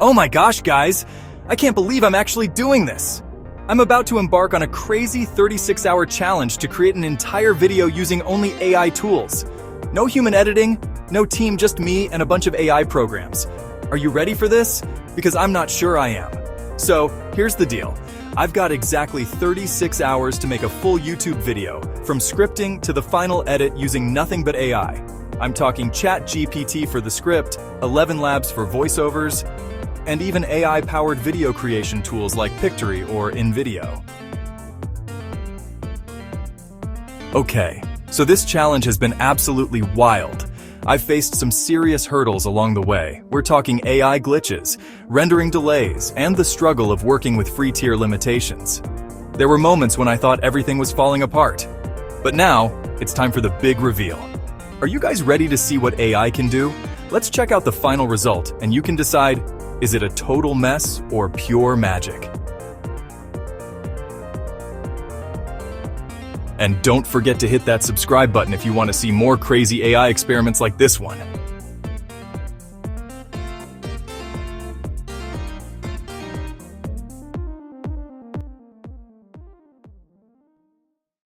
Oh my gosh, guys! I can't believe I'm actually doing this! I'm about to embark on a crazy 36-hour challenge to create an entire video using only AI tools. No human editing, no team, just me and a bunch of AI programs. Are you ready for this? Because I'm not sure I am. So, here's the deal. I've got exactly 36 hours to make a full YouTube video, from scripting to the final edit using nothing but AI. I'm talking ChatGPT for the script, ElevenLabs for voiceovers, and even AI-powered video creation tools like Pictory or InVideo. Okay, so this challenge has been absolutely wild. I've faced some serious hurdles along the way. We're talking AI glitches, rendering delays, and the struggle of working with free tier limitations. There were moments when I thought everything was falling apart. But now, it's time for the big reveal. Are you guys ready to see what AI can do? Let's check out the final result, and you can decide, is it a total mess or pure magic? And don't forget to hit that subscribe button if you want to see more crazy AI experiments like this one.